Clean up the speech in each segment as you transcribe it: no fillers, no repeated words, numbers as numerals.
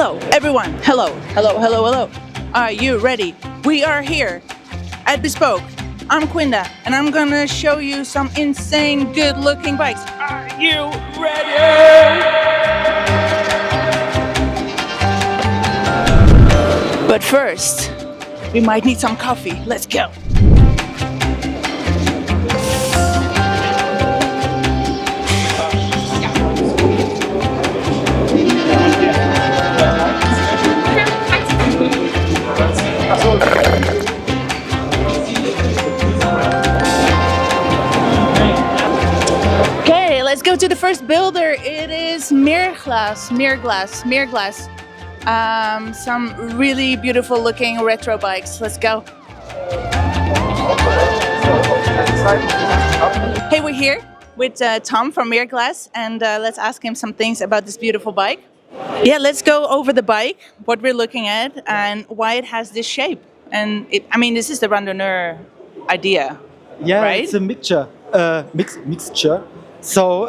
Hello, everyone. Hello, hello, hello, hello. Are you ready? We are here at Bespoked. I'm Quinda, and I'm gonna show you some insane good-looking bikes. Are you ready? But first, we might need some coffee. Let's go. Okay, let's go to the first builder. It is Meerglas. Some really beautiful looking retro bikes. Let's go. Hey, we're here with Tom from Meerglas, and let's ask him some things about this beautiful bike. Yeah, let's go over the bike, what we're looking at, and why it has this shape. And this is the randonneur idea. Yeah, right? It's a mixture. So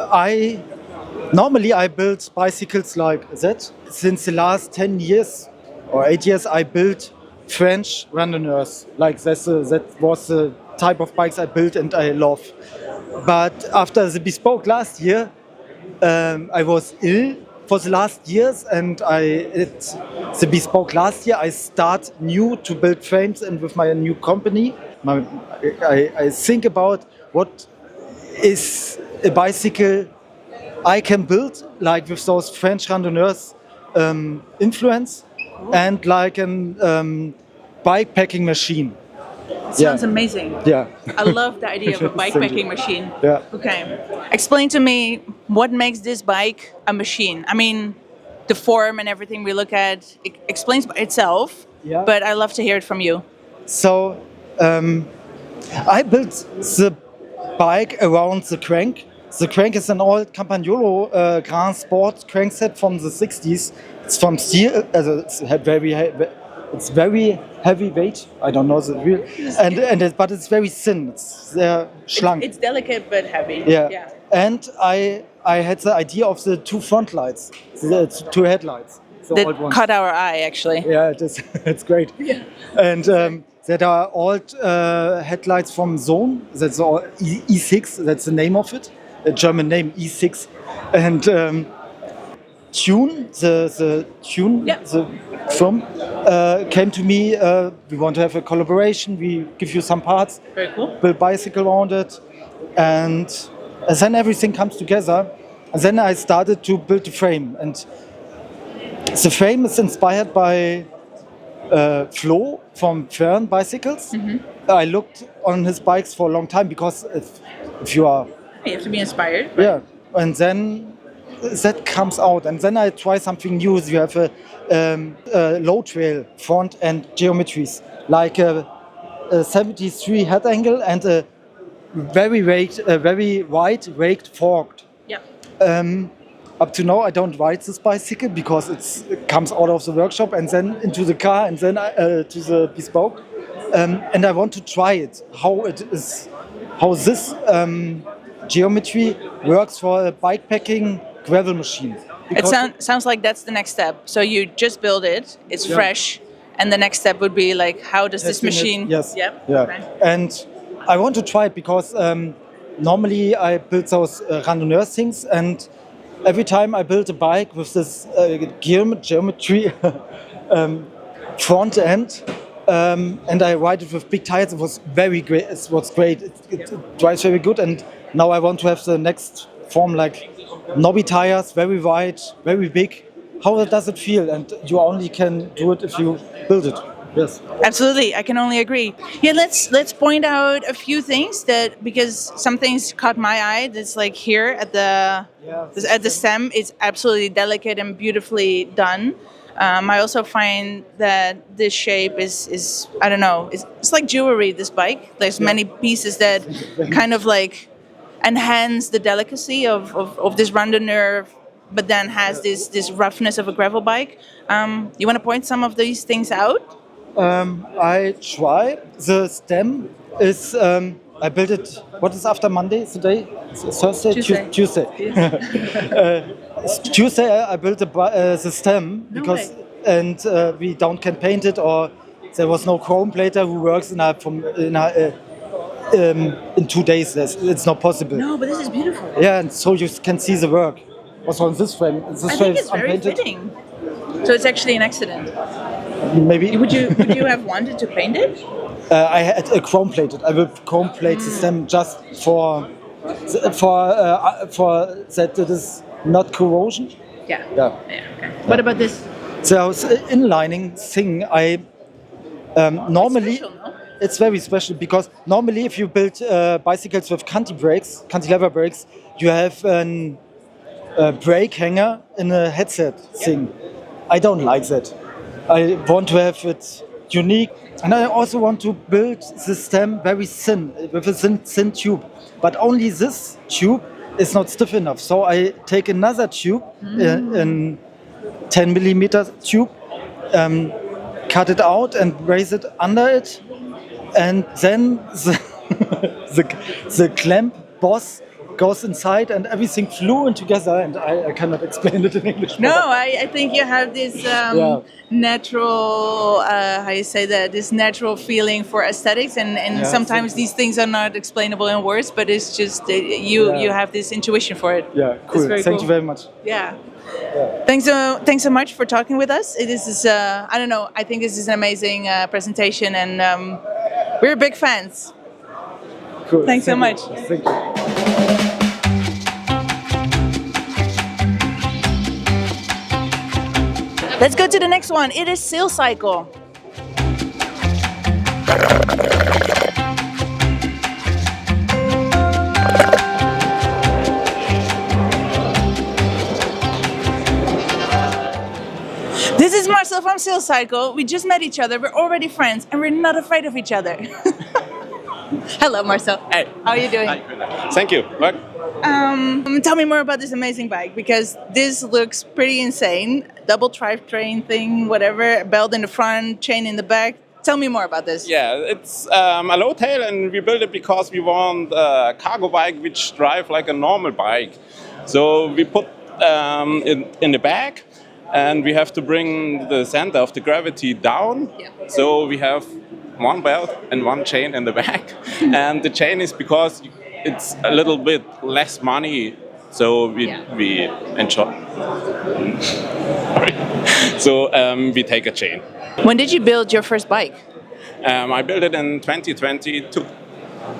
normally I build bicycles like that. Since the last 10 years or 8 years, I built French randonneurs. Like that was the type of bikes I built and I love. But after the Bespoke last year, I was ill for the last years, and the Bespoke last year I start new to build frames, and with my new company, I think about what is a bicycle I can build, like with those French randonneurs influence, and like an bike packing machine. Sounds amazing. Yeah. I love the idea of a bike Thank you. packing machine. Yeah. Okay. Explain to me what makes this bike a machine. I mean, the form and everything we look at explains by itself, Yeah. but I love to hear it from you. So I built the bike around the crank. The crank is an old Campagnolo Grand Sport crankset from the 60s. It's from steel. It's very heavy weight. I don't know the real, but it's very thin. It's schlank. It's delicate but heavy. Yeah. And I had the idea of the two front lights, the two headlights. The old That ones. caught our eye, actually. Yeah, it is. It's great. Yeah. And that are old headlights from Zone. That's all E6. That's the name of it. A German name, E6. And HUHN, the firm, came to me. We want to have a collaboration. We give you some parts. Very cool. Build bicycle around it, and then everything comes together. And then I started to build the frame, and the frame is inspired by Flo from HUHN Bicycles. Mm-hmm. I looked on his bikes for a long time, because if you are, You have to be inspired. yeah, and then that comes out, and then I try something new. You have a low trail front and geometries, like a 73 head angle and a very wide raked forked. Yeah. Up to now, I don't ride this bicycle because it comes out of the workshop and then into the car and then to the Bespoke. And I want to try it, how this geometry works for a bike packing gravel machine. It sounds like that's the next step. So you just build it, it's fresh, and the next step would be like, how does this machine... Yes. Yeah. Okay. And I want to try it because normally I build those randonneur things, and every time I build a bike with this geometry front end, and I ride it with big tires, it was very great. It was great. It drives very good, and now I want to have the next form, like knobby tires, very wide, very big. How does it feel? And you only can do it if you build it. Yes. Absolutely, I can only agree. Yeah, let's point out a few things because some things caught my eye. That's like here at the stem, it's absolutely delicate and beautifully done. I also find that this shape is I don't know, it's like jewelry. This bike, there's many pieces that kind of like enhance the delicacy of this randonneur, but then has this roughness of a gravel bike. You want to point some of these things out? I try. The stem is I built it. What is after Monday today? It's Thursday. Tuesday. Yes. Tuesday I built the stem because and we can paint it, or there was no chrome plater who works in 2 days. It's not possible. No, but this is beautiful. Yeah, and so you can see the work. Also on this frame. This I frame think is it's very unpainted. fitting. So it's actually an accident. Maybe. Would you have wanted to paint it? I had a chrome plated. I will chrome plate the stem just for that it is not corrosion. Yeah. Yeah. Okay. What about this? So inlining thing, normally It's special, no? it's very special because normally if you build bicycles with cantilever brakes, you have a brake hanger in a headset thing. I don't like that. I want to have it unique, and I also want to build the stem very thin, with a thin tube. But only this tube is not stiff enough, so I take another tube, in 10 millimeter tube, cut it out and raise it under it, and then the clamp boss goes inside and everything flew in together, and I cannot explain it in English. No, I think you have this natural, how you say that, this natural feeling for aesthetics, and sometimes these things are not explainable in words, but it's just you have this intuition for it. Yeah, cool. Thank you very much. Yeah. Thanks so much for talking with us. This is I don't know. I think this is an amazing presentation, and we're big fans. Cool. Thanks so much. Thank you. Let's go to the next one. It is Sayle Cycle. This is Marcel from Sayle Cycle. We just met each other. We're already friends, and we're not afraid of each other. Hello, Marcel. Hey. How are you doing? Hi. Thank you. Look. Tell me more about this amazing bike, because this looks pretty insane. Double drivetrain thing, whatever, belt in the front, chain in the back. Tell me more about this. Yeah, it's a low tail, and we built it because we want a cargo bike which drive like a normal bike. So we put it in the back, and we have to bring the center of the gravity down. Yeah. So we have one belt and one chain in the back. And the chain is because it's a little bit less money, so we enjoy. Sorry. So we take a chain. When did you build your first bike? I built it in 2022.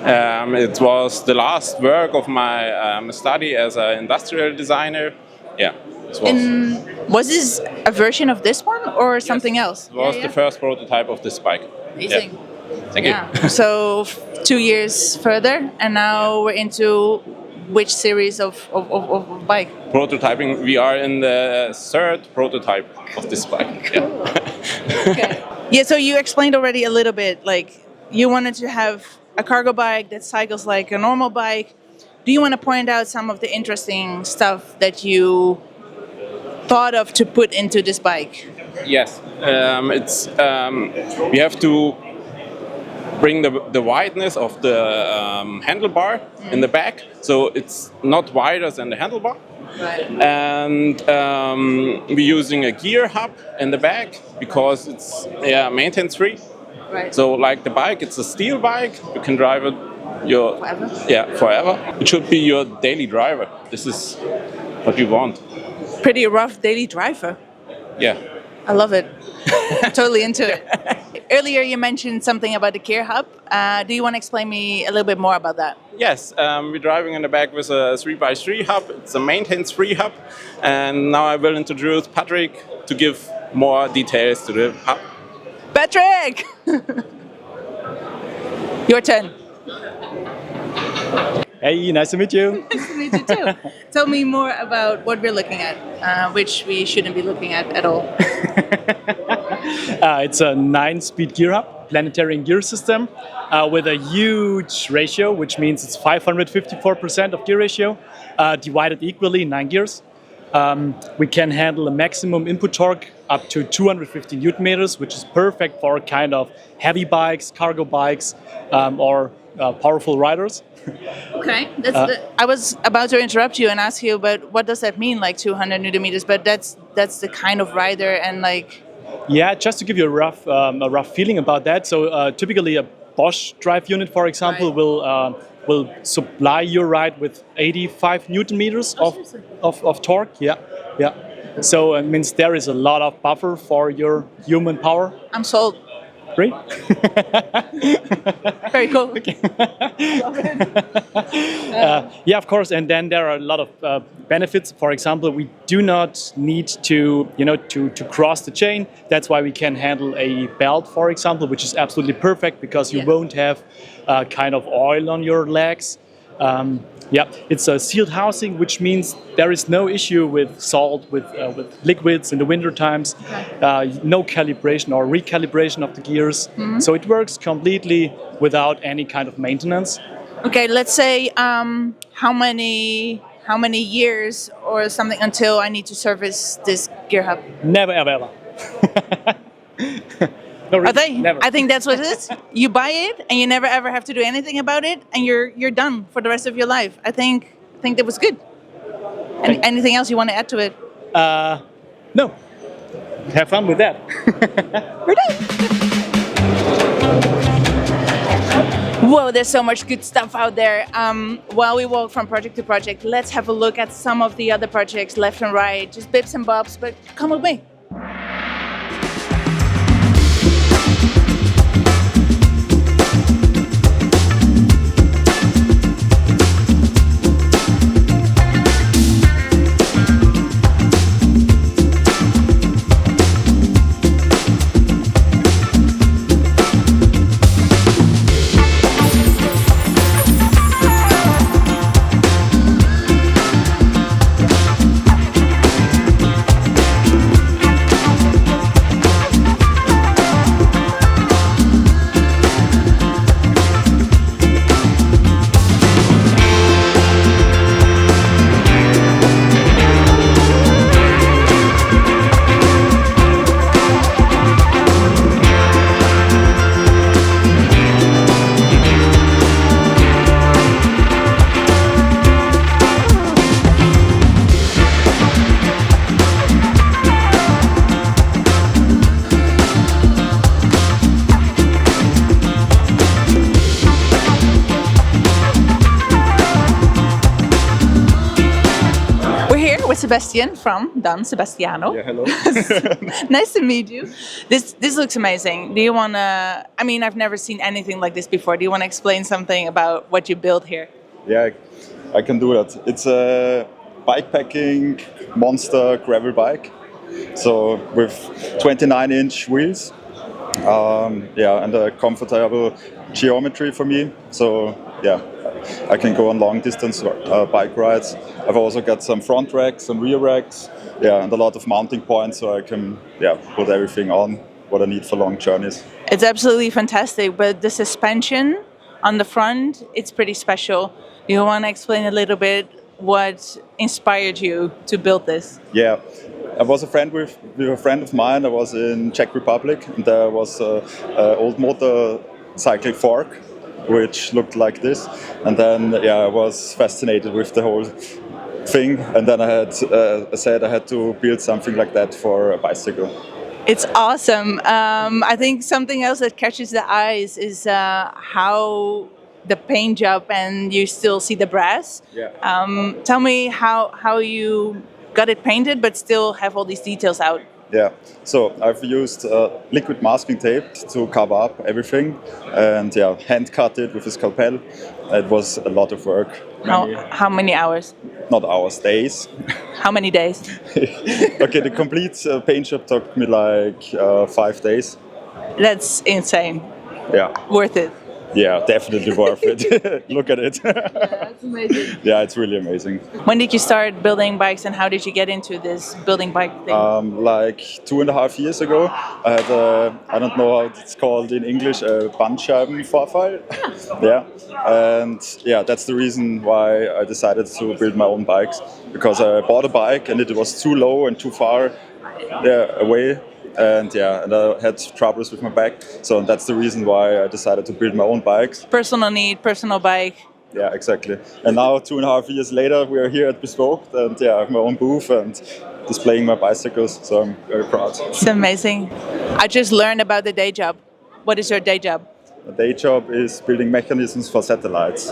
It was the last work of my study as an industrial designer. Yeah. Was this a version of this one or something else? It was the first prototype of this bike. Amazing. Yeah. Thank you. So 2 years further, and now we're into which series of bike? Prototyping. We are in the third prototype of this bike. Cool. Okay. Yeah, so you explained already a little bit, like you wanted to have a cargo bike that cycles like a normal bike. Do you want to point out some of the interesting stuff that you thought of to put into this bike? Yes. We have to bring the wideness of the handlebar in the back, so it's not wider than the handlebar. Right. And we're using a gear hub in the back because it's maintenance free. Right. So like the bike, it's a steel bike. You can drive it Forever? forever. It should be your daily driver. This is what you want. Pretty rough daily driver. Yeah. I love it. Totally into it. Earlier you mentioned something about the gear hub. Do you want to explain me a little bit more about that? Yes, we're driving in the back with a 3x3 hub. It's a maintenance-free hub. And now I will introduce Patrick to give more details to the hub. Patrick! Your turn. Hey, nice to meet you. Nice to meet you too. Tell me more about what we're looking at, which we shouldn't be looking at all. It's a 9-speed gear hub, planetary gear system with a huge ratio, which means it's 554% of gear ratio, divided equally in 9 gears. We can handle a maximum input torque up to 250 Newton meters, which is perfect for kind of heavy bikes, cargo bikes, or powerful riders. Okay, I was about to interrupt you and ask you, but what does that mean, like 200 Newton meters? But that's the kind of rider, and like Yeah, just to give you a rough feeling about that. So typically a Bosch drive unit, for example, Right. will supply your ride with 85 Newton meters of torque. Yeah, yeah. So it means there is a lot of buffer for your human power. I'm sold. Great. Very cool. Yeah, of course. And then there are a lot of benefits. For example, we do not need to, to cross the chain. That's why we can handle a belt, for example, which is absolutely perfect because you Yeah. won't have kind of oil on your legs. Yeah, it's a sealed housing, which means there is no issue with salt, with liquids in the winter times, no calibration or recalibration of the gears. So it works completely without any kind of maintenance. Okay, let's say how many years or something until I need to service this gear hub? Never, ever, ever. No, really, I think never. I think that's what it is. You buy it and you never ever have to do anything about it, and you're done for the rest of your life. I think that was good. And anything else you want to add to it? No. Have fun with that. We're done. Whoa, there's so much good stuff out there. While we walk from project to project, let's have a look at some of the other projects left and right. Just bits and bobs, but come with me. Sebastian from Sebastiano. Yeah, hello. Nice to meet you. This looks amazing. Do you want to? I mean, I've never seen anything like this before. Do you want to explain something about what you built here? Yeah, I can do that. It's a bikepacking monster gravel bike. So with 29-inch wheels. Yeah, and a comfortable geometry for me. So yeah, I can go on long distance bike rides. I've also got some front racks and rear racks. Yeah, and a lot of mounting points, so I can put everything on what I need for long journeys. It's absolutely fantastic, but the suspension on the front, it's pretty special. Do you want to explain a little bit what inspired you to build this? Yeah. I was a friend with a friend of mine. I was in Czech Republic, and there was an old motorcycle fork, which looked like this. And then, I was fascinated with the whole thing. And then I said I had to build something like that for a bicycle. It's awesome. I think something else that catches the eyes is how the paint job, and you still see the brass. Yeah. Tell me how you got it painted, but still have all these details out. Yeah, so I've used liquid masking tape to cover up everything, and hand cut it with a scalpel. It was a lot of work. How many hours? Not hours, days. How many days? Okay, the complete paint job took me like 5 days. That's insane. Yeah. Worth it. Yeah, definitely worth it. Look at it. Yeah, that's amazing. Yeah, it's really amazing. When did you start building bikes, and how did you get into this building bike thing? Like 2.5 years ago, I had I don't know how it's called in English, a Bandscheibenvorfall. Yeah, and that's the reason why I decided to build my own bikes, because I bought a bike and it was too low and too far away. And I had troubles with my back, so that's the reason why I decided to build my own bikes. Personal need, personal bike. Yeah, exactly. And now 2.5 years later, we are here at Bespoked, and I have my own booth and displaying my bicycles. So I'm very proud. It's amazing. I just learned about the day job. What is your day job? My day job is building mechanisms for satellites.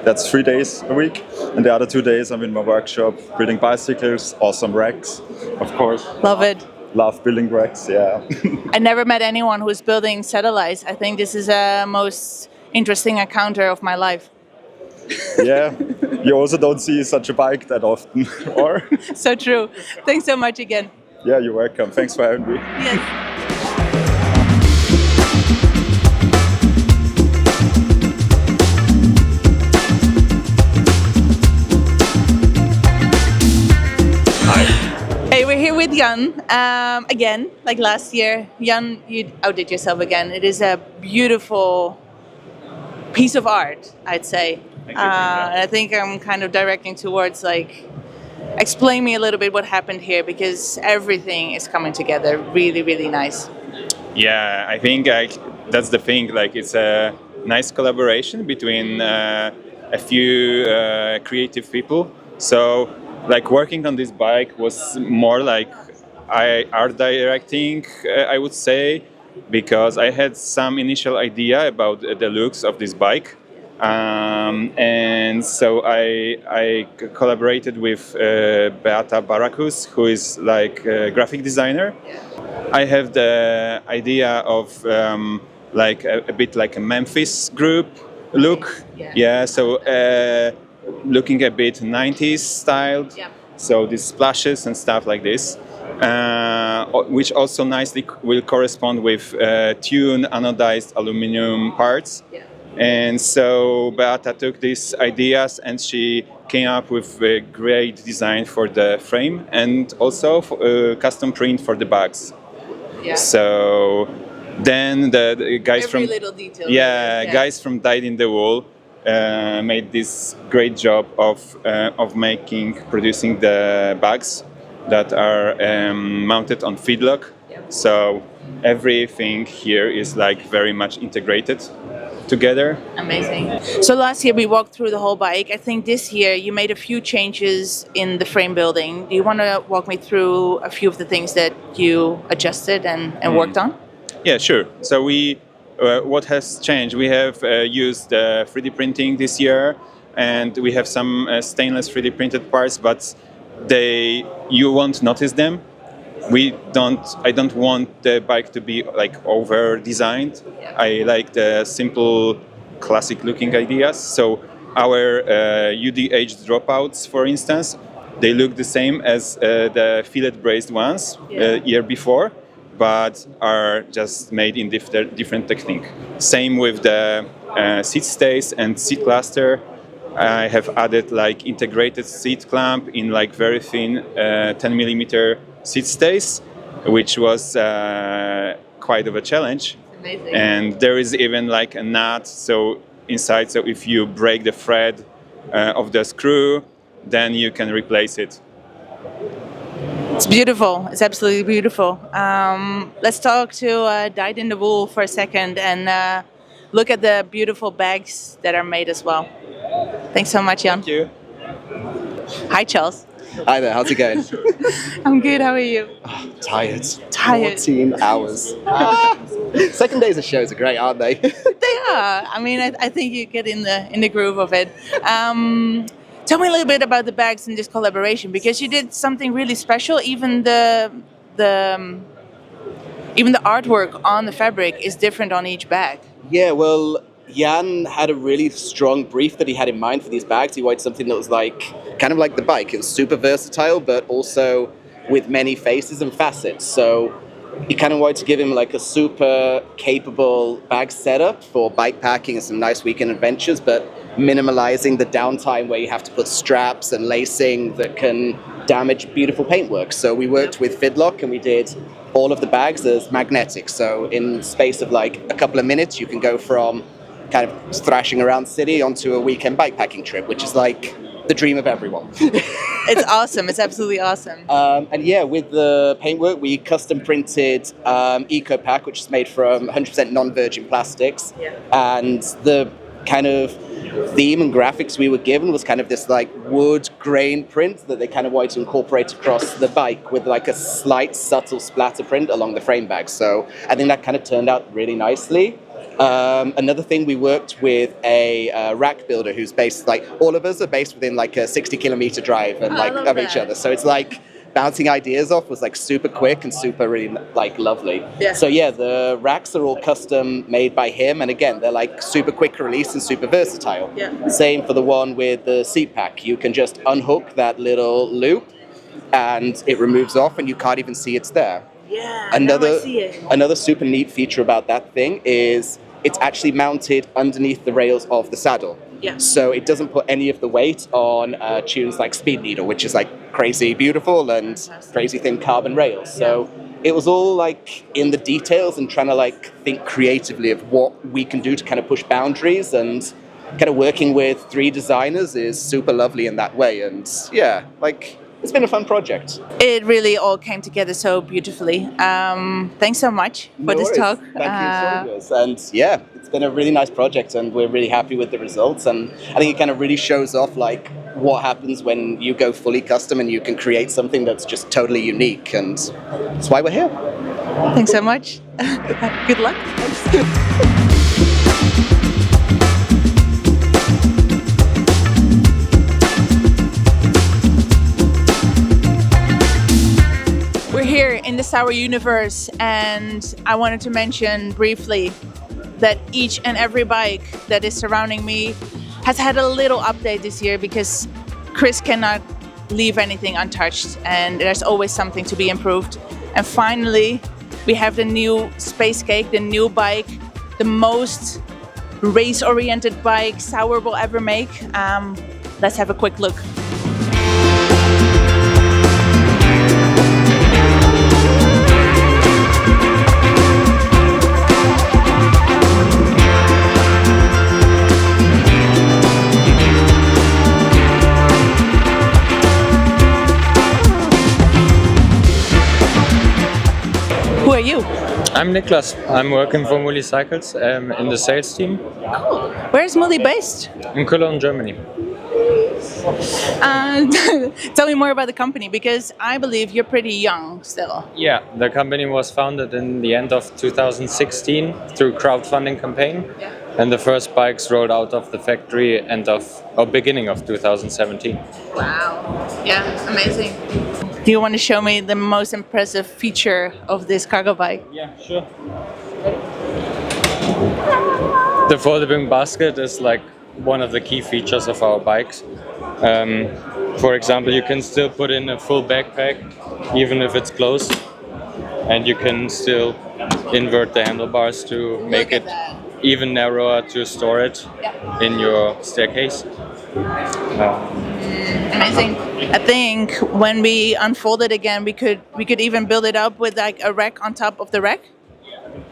That's 3 days a week, and the other 2 days I'm in my workshop building bicycles, awesome racks, of course. Love it. Love building racks, yeah. I never met anyone who's building satellites. I think this is a most interesting encounter of my life. Yeah, you also don't see such a bike that often, or? So true. Thanks so much again. Yeah, you're welcome. Thanks for having me. Yes. Hey, we're here with Jan again, like last year. Jan, you outdid yourself again. It is a beautiful piece of art, I'd say. And I think I'm kind of directing towards like, explain me a little bit what happened here, because everything is coming together really, really nice. Yeah, I think that's the thing. Like, it's a nice collaboration between a few creative people. So, like, working on this bike was more like art directing, I would say, because I had some initial idea about the looks of this bike. And so I collaborated with Beata Barakus, who is like a graphic designer. I have the idea of like a bit like a Memphis group look. Yeah, so looking a bit 90s styled. Yeah. So these splashes and stuff like this, which also nicely will correspond with tuned anodized aluminum parts. Yeah. And so Beata took these ideas and she came up with a great design for the frame and also a custom print for the bags. Yeah. So then the guys Every from little detail. guys from Dyed in the Wool made this great job of producing the bags that are mounted on feedlock. Yeah. So everything here is like very much integrated together. Amazing. So last year we walked through the whole bike. I think this year you made a few changes in the frame building. Do you want to walk me through a few of the things that you adjusted and worked on? Yeah, sure. So what has changed? We have used 3D printing this year, and we have some stainless 3D printed parts, but you won't notice them. I don't want the bike to be like over designed. Yeah. I like the simple classic looking ideas. So our UDH dropouts, for instance, they look the same as the fillet braced ones year before, but are just made in different technique. Same with the seat stays and seat cluster. I have added like integrated seat clamp in like very thin 10 millimeter seat stays, which was quite of a challenge. Amazing. And there is even like a nut inside, so if you break the thread of the screw, then you can replace it. It's beautiful. It's absolutely beautiful. Let's talk to Dyed in the Wool for a second and look at the beautiful bags that are made as well. Thanks so much, Jan. Thank you. Hi, Charles. Hi there, how's it going? I'm good. How are you? Tired. Tired. 14 hours. Second days of shows are great, aren't they? They are. I mean, I think you get in the groove of it. Tell me a little bit about the bags in this collaboration, because you did something really special. Even the artwork on the fabric is different on each bag. Yeah, well, Jan had a really strong brief that he had in mind for these bags. He wanted something that was kind of like the bike. It was super versatile, but also with many faces and facets. So he kind of wanted to give him like a super capable bag setup for bike packing and some nice weekend adventures, but minimalizing the downtime where you have to put straps and lacing that can damage beautiful paintwork. So we worked with Fidlock and we did all of the bags as magnetic. So in space of like a couple of minutes, you can go from kind of thrashing around the city onto a weekend bikepacking trip, which is like the dream of everyone. It's awesome. It's absolutely awesome. And yeah, with the paintwork, we custom printed Eco Pack, which is made from 100% non-virgin plastics. Yeah. And the kind of theme and graphics we were given was kind of this like wood grain print that they kind of wanted to incorporate across the bike with like a slight subtle splatter print along the frame bag. So I think that kind of turned out really nicely. Another thing, we worked with a rack builder who's based, like all of us are based within like a 60-kilometer drive and like of each other. So it's like bouncing ideas off was like super quick and super really like lovely. Yeah. So yeah, the racks are all custom made by him, and again they're like super quick release and super versatile. Yeah. Same for the one with the seat pack. You can just unhook that little loop and it removes off and you can't even see it's there. Yeah, now I see it. Another super neat feature about that thing is it's actually mounted underneath the rails of the saddle. Yeah. So it doesn't put any of the weight on tunes like Speed Needle, which is like crazy beautiful and crazy thin carbon rails. So it was all like in the details and trying to like think creatively of what we can do to kind of push boundaries, and kind of working with 3 designers is super lovely in that way. And yeah, like it's been a fun project. It really all came together so beautifully. Thanks so much for this talk. Thank you so much. And yeah, it's been a really nice project and we're really happy with the results. And I think it kind of really shows off like what happens when you go fully custom and you can create something that's just totally unique. And that's why we're here. Thanks so much. Good luck. We're here in the Sour universe, and I wanted to mention briefly that each and every bike that is surrounding me has had a little update this year, because Chris cannot leave anything untouched and there's always something to be improved. And finally, we have the new Space Cake, the new bike, the most race-oriented bike Sour will ever make. Let's have a quick look. Who are you? I'm Meerglas. I'm working for MULI Cycles in the sales team Where's MULI based? in Cologne, Germany. Tell me more about the company, because I believe you're pretty young still. Yeah, the company was founded in the end of 2016 through crowdfunding campaign, and the first bikes rolled out of the factory beginning of 2017. Wow. Yeah, amazing. Do you want to show me the most impressive feature of this cargo bike? Yeah, sure. The folding basket is like one of the key features of our bikes. For example, you can still put in a full backpack even if it's closed, and you can still invert the handlebars to make it even narrower to store it in your staircase. Amazing. I think when we unfold it again, we could even build it up with like a rack on top of the rack.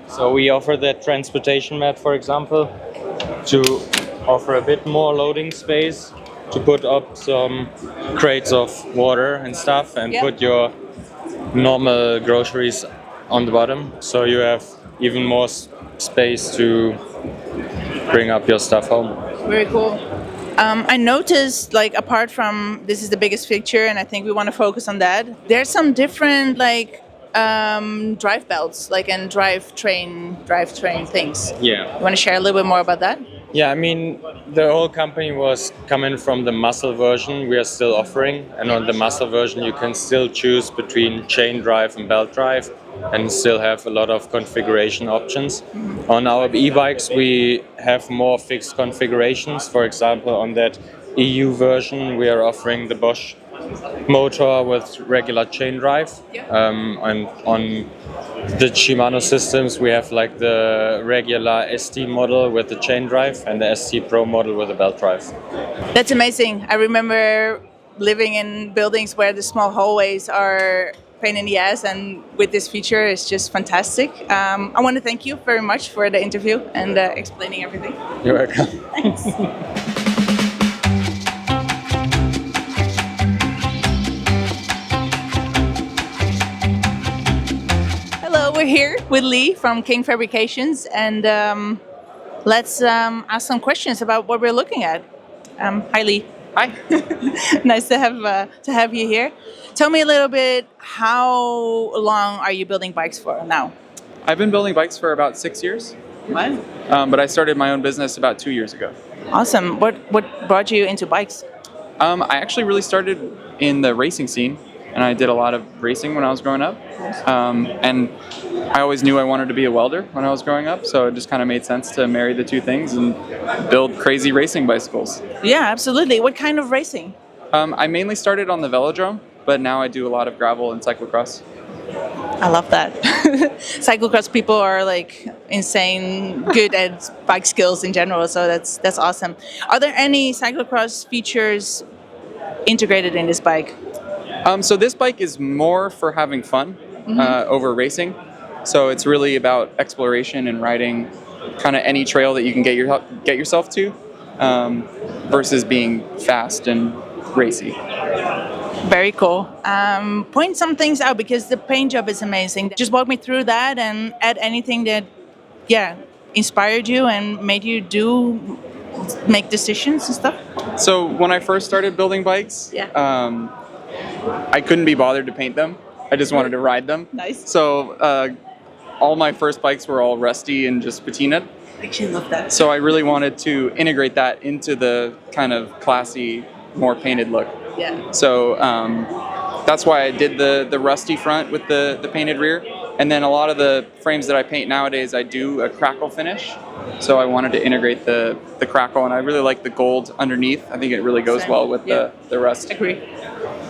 So we offer that transportation mat, for example, to offer a bit more loading space, to put up some crates of water and stuff, and put your normal groceries on the bottom, so you have even more space to bring up your stuff home. Very cool. I noticed, like, apart from this is the biggest feature, and I think we want to focus on that, there's some different like drive belts, like, and drivetrain things. Yeah. You want to share a little bit more about that? Yeah, I mean, the whole company was coming from the muscle version we are still offering, and on the muscle version you can still choose between chain drive and belt drive and still have a lot of configuration options. On our e-bikes we have more fixed configurations. For example, on that EU version we are offering the Bosch motor with regular chain drive, and on the Shimano systems we have like the regular ST model with the chain drive and the ST Pro model with a belt drive. That's amazing. I remember living in buildings where the small hallways are pain in the ass, and with this feature it's just fantastic. I want to thank you very much for the interview and explaining everything. You're welcome. Thanks. Hello, we're here with Lee from King Fabrications, and let's ask some questions about what we're looking at. Hi, Lee. Hi. Nice to have you here. Tell me a little bit. How long are you building bikes for now? I've been building bikes for about 6 years, What? but I started my own business about 2 years ago. Awesome. What brought you into bikes? I actually really started in the racing scene, and I did a lot of racing when I was growing up. And I always knew I wanted to be a welder when I was growing up, so it just kind of made sense to marry the two things and build crazy racing bicycles. Yeah, absolutely. What kind of racing? I mainly started on the velodrome, but now I do a lot of gravel and cyclocross. I love that. Cyclocross people are like insane good at bike skills in general, so that's awesome. Are there any cyclocross features integrated in this bike? So this bike is more for having fun over racing. So it's really about exploration and riding kind of any trail that you can get yourself to, versus being fast and racy. Very cool. Point some things out because the paint job is amazing. Just walk me through that and add anything that, inspired you and made you make decisions and stuff. So when I first started building bikes, I couldn't be bothered to paint them. I just wanted to ride them. Nice. So all my first bikes were all rusty and just patinaed. I actually love that. So I really wanted to integrate that into the kind of classy, more painted look. Yeah. So that's why I did the rusty front with the painted rear. And then a lot of the frames that I paint nowadays, I do a crackle finish. So I wanted to integrate the crackle, and I really like the gold underneath. I think it really goes well with the rust. Agree.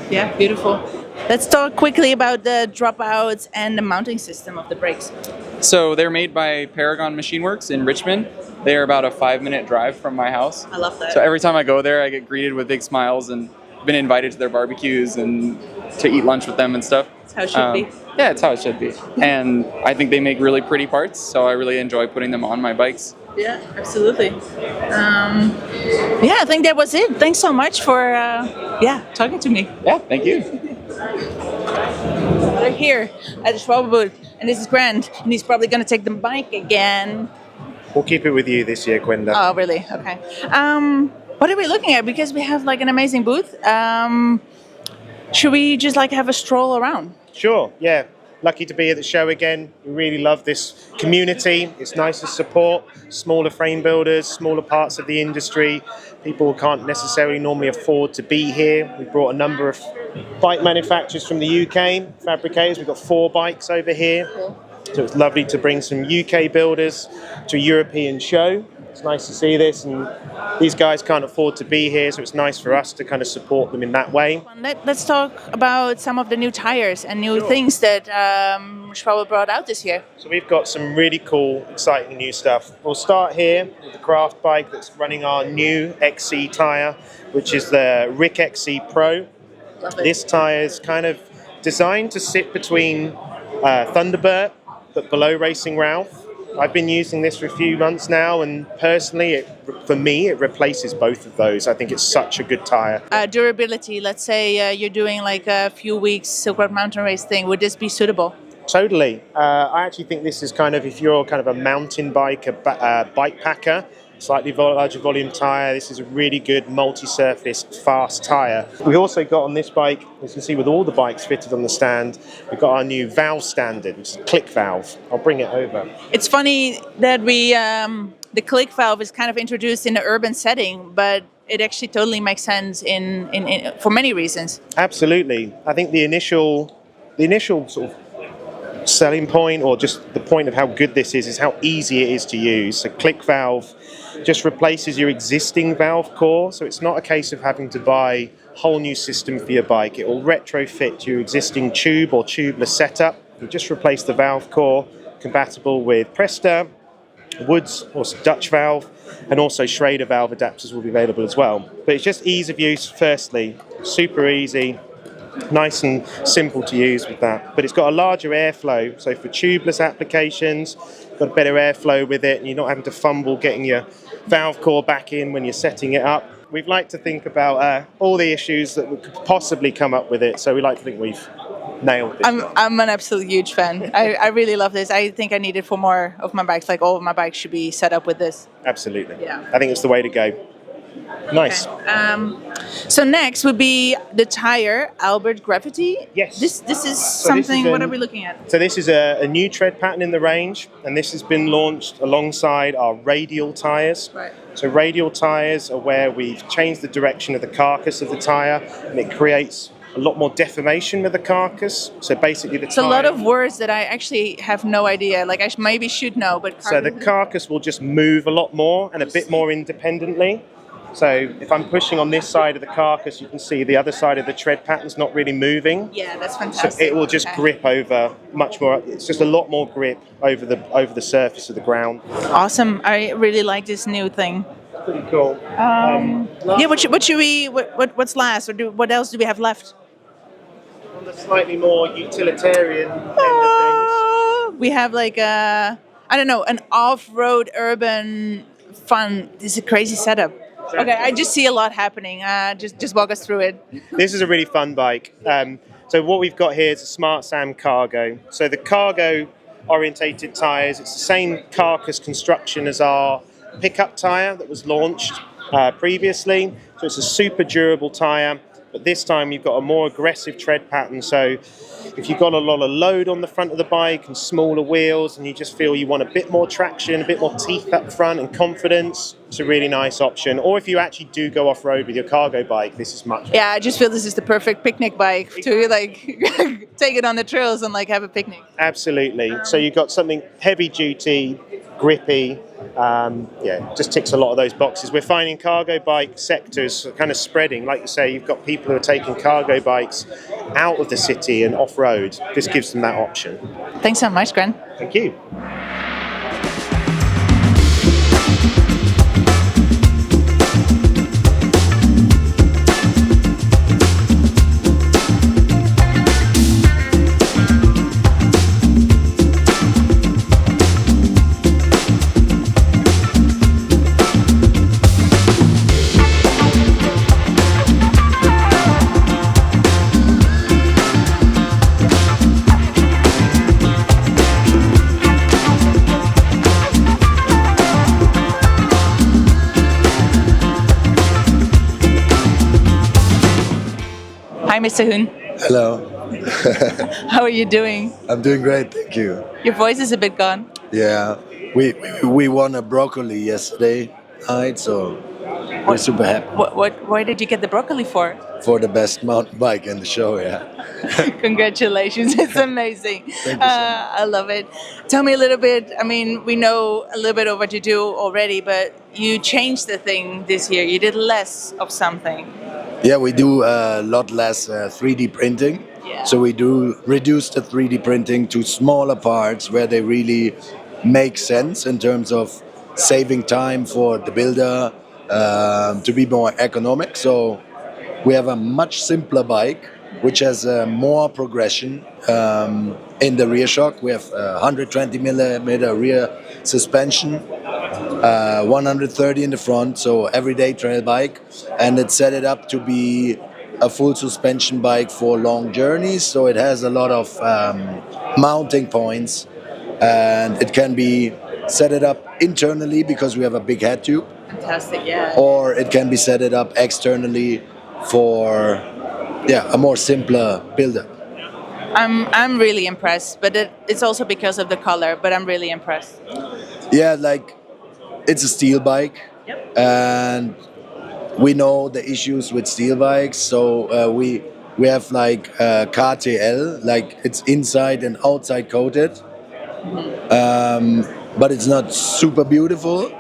Yeah, beautiful. Let's talk quickly about the dropouts and the mounting system of the brakes. So they're made by Paragon Machine Works in Richmond. They are about a 5-minute drive from my house. I love that. So every time I go there, I get greeted with big smiles and been invited to their barbecues and to eat lunch with them and stuff. That's how it should be. Yeah, it's how it should be. And I think they make really pretty parts, so I really enjoy putting them on my bikes. Yeah, absolutely. I think that was it. Thanks so much for talking to me. Yeah, thank you. We're here at the Schwalbe booth, and this is Grant, and he's probably going to take the bike again. We'll keep it with you this year, Gwenda. Oh, really? Okay. What are we looking at? Because we have like an amazing booth. Should we just like have a stroll around? Sure, yeah. Lucky to be at the show again. We really love this community. It's nice to support smaller frame builders, smaller parts of the industry, people who can't necessarily normally afford to be here. We brought a number of bike manufacturers from the UK, Fabrications. We've got 4 bikes over here. So it's lovely to bring some UK builders to a European show. It's nice to see this, and these guys can't afford to be here, so it's nice for us to kind of support them in that way. Let's talk about some of the new tires and new things that Schwalbe brought out this year. So we've got some really cool, exciting new stuff. We'll start here with the craft bike that's running our new XC tire, which is the Rick XC Pro. This tire is kind of designed to sit between Thunderbird, but below Racing Ralph. I've been using this for a few months now, and personally, for me, it replaces both of those. I think it's such a good tire. Durability, let's say you're doing like a few weeks Silk Road mountain race thing, would this be suitable? Totally. I actually think this is kind of, if you're kind of a mountain bike, bike packer, slightly larger volume tire, this is a really good multi-surface fast tire. We also got on this bike, as you can see with all the bikes fitted on the stand, we've got our new valve standard, which is a click valve. I'll bring it over. It's funny that the click valve is kind of introduced in an urban setting, but it actually totally makes sense in for many reasons. Absolutely. I think the initial sort of selling point, or just the point of how good this is how easy it is to use. So click valve just replaces your existing valve core, so it's not a case of having to buy a whole new system for your bike. It will retrofit your existing tube or tubeless setup. You just replace the valve core, compatible with Presta, Woods or Dutch valve, and also Schrader valve adapters will be available as well. But it's just ease of use firstly, super easy, nice and simple to use with that. But it's got a larger airflow, so for tubeless applications, got a better airflow with it, and you're not having to fumble getting your valve core back in when you're setting it up. We'd like to think about all the issues that could possibly come up with it, so we like to think we've nailed this one. I'm an absolute huge fan. I really love this. I think I need it for more of my bikes. Like all of my bikes should be set up with this. Absolutely. Yeah. I think it's the way to go. Nice. So next would be the tire Albert Gravity. Yes. This is something. What are we looking at? So this is a new tread pattern in the range, and this has been launched alongside our radial tyres. Right. So radial tyres are where we've changed the direction of the carcass of the tyre, and it creates a lot more deformation with the carcass. So basically the It's a lot of words that I actually have no idea. Like I maybe should know, but So the carcass will just move a lot more and a bit more independently. So if I'm pushing on this side of the carcass, you can see the other side of the tread pattern's not really moving. Yeah, that's So fantastic. it will just grip over much more. It's just a lot more grip over the surface of the ground. Awesome. I really like this new thing. Pretty cool. Yeah. What should we? What's last? What else do we have left? On the slightly more utilitarian end of things. We have like I don't know, an off-road urban fun. This is a crazy setup. Okay, I just see a lot happening. Just walk us through it. This is a really fun bike. So what we've got here is a Smart Sam Cargo. So the cargo orientated tyres, it's the same carcass construction as our pickup tyre that was launched previously. So it's a super durable tyre, but this time you've got a more aggressive tread pattern. So if you've got a lot of load on the front of the bike and smaller wheels and you just feel you want a bit more traction, a bit more teeth up front and confidence, it's a really nice option. Or if you actually do go off-road with your cargo bike, this is much better. Yeah, I just feel this is the perfect picnic bike to like take it on the trails and like have a picnic. Absolutely. So you've got something heavy duty, grippy, just ticks a lot of those boxes. We're finding cargo bike sectors kind of spreading. Like you say, you've got people who are taking cargo bikes out of the city and off-road. This gives them that option. Thanks so much, Gren. Thank you. Hi, Mr. HUHN. Hello. How are you doing? I'm doing great, thank you. Your voice is a bit gone. Yeah, we won a broccoli yesterday night, so we're super happy Why did you get the broccoli for? for the best mountain bike in the show. Yeah. Congratulations, it's amazing. Thank you so much. I love it. Tell me a little bit, I mean, we know a little bit of what you do already, but you changed the thing this year. You did less of something. Yeah, we do a lot less 3D printing. Yeah. So we do reduce the 3D printing to smaller parts where they really make sense in terms of saving time for the builder, to be more economic. So we have a much simpler bike, which has more progression in the rear shock. We have 120 millimeter rear suspension, 130 in the front, so everyday trail bike, and it's set it up to be a full suspension bike for long journeys. So it has a lot of mounting points, and it can be set it up internally because we have a big head tube, Fantastic, yeah. or it can be set it up externally for a more simpler build-up. I'm really impressed, but it's also because of the color, but I'm really impressed. Yeah, like it's a steel bike, Yep. and we know the issues with steel bikes. So we have like KTL, like it's inside and outside coated, but it's not super beautiful.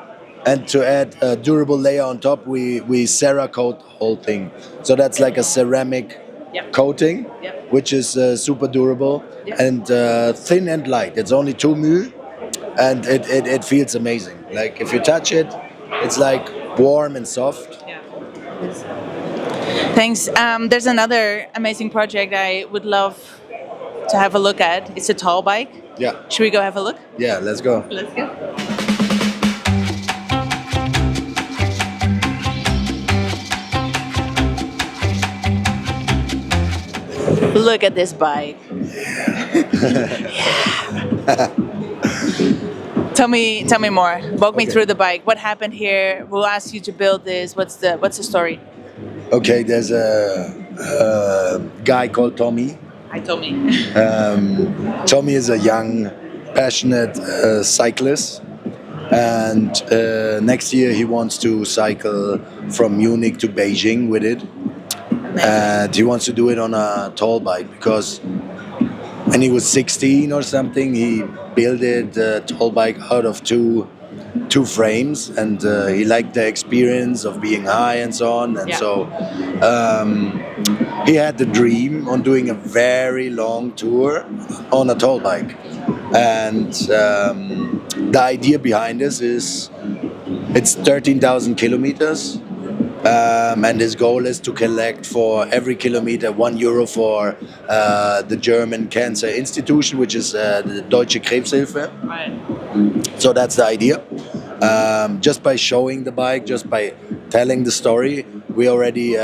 And to add a durable layer on top, we Cerakote the whole thing. So that's like a ceramic Yep. coating, Yep. which is super durable and thin and light. It's only 2 μ, and it feels amazing. Like if you touch it, it's like warm and soft. Thanks. There's another amazing project I would love to have a look at. It's a tall bike. Yeah, Should we go have a look? yeah, let's go. Let's go. Look at this bike. Tell me more. Walk me through the bike. What happened here? Who asked you to build this? What's the story? Okay, there's a guy called Tommy. Hi, Tommy. Tommy is a young, passionate cyclist, and next year he wants to cycle from Munich to Beijing with it. And he wants to do it on a tall bike because when he was 16 or something, he built it a tall bike out of two frames, and he liked the experience of being high and so on. And so he had the dream on doing a very long tour on a tall bike. And the idea behind this is it's 13,000 kilometers. And his goal is to collect for every kilometer €1 for the German Cancer Institution, which is the Deutsche Krebshilfe. Right. So that's the idea. Just by showing the bike, just by telling the story, we already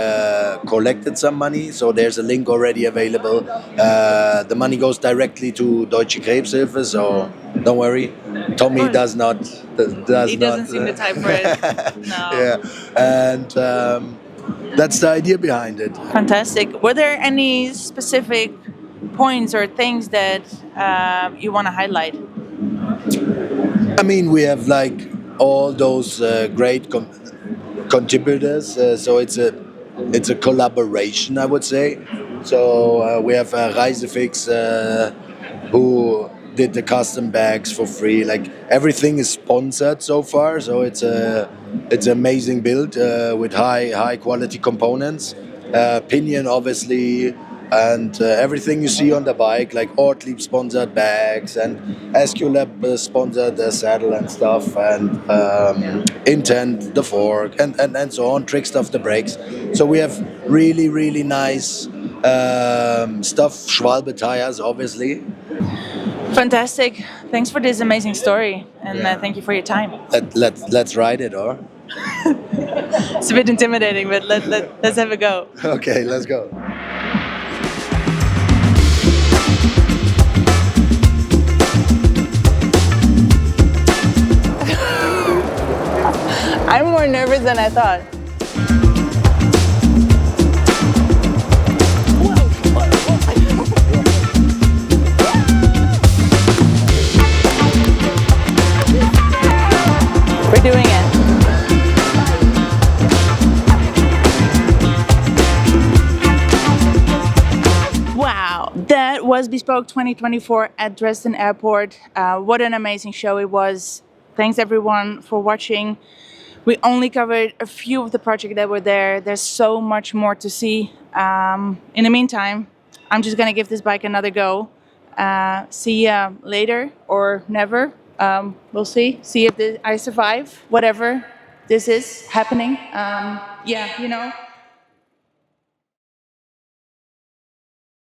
collected some money. So there's a link already available. The money goes directly to Deutsche Krebshilfe, so don't worry. Tommy does not. He doesn't seem the type for it. No. Yeah, and that's the idea behind it. Fantastic. Were there any specific points or things that you want to highlight? I mean, we have like all those great contributors, so it's a collaboration, I would say. So we have Reisefix, who did the custom bags for free. Like everything is sponsored so far, so it's an amazing build with high quality components. Pinion, obviously, and everything you see on the bike, like Ortlieb sponsored bags and SQLab sponsored the saddle and stuff, and Intent the fork, and so on, Trick stuff the brakes. So we have really nice stuff. Schwalbe tires, obviously. Fantastic. Thanks for this amazing story, and thank you for your time. Let's ride it, or? It's a bit intimidating, but let's have a go. Okay, let's go. I'm more nervous than I thought. We're doing it. Wow, that was Bespoked 2024 at Dresden Airport. What an amazing show it was. Thanks everyone for watching. We only covered a few of the projects that were there. There's so much more to see. In the meantime, I'm just gonna give this bike another go. See ya later or never. We'll see. See if I survive, whatever this is happening. Yeah, you know.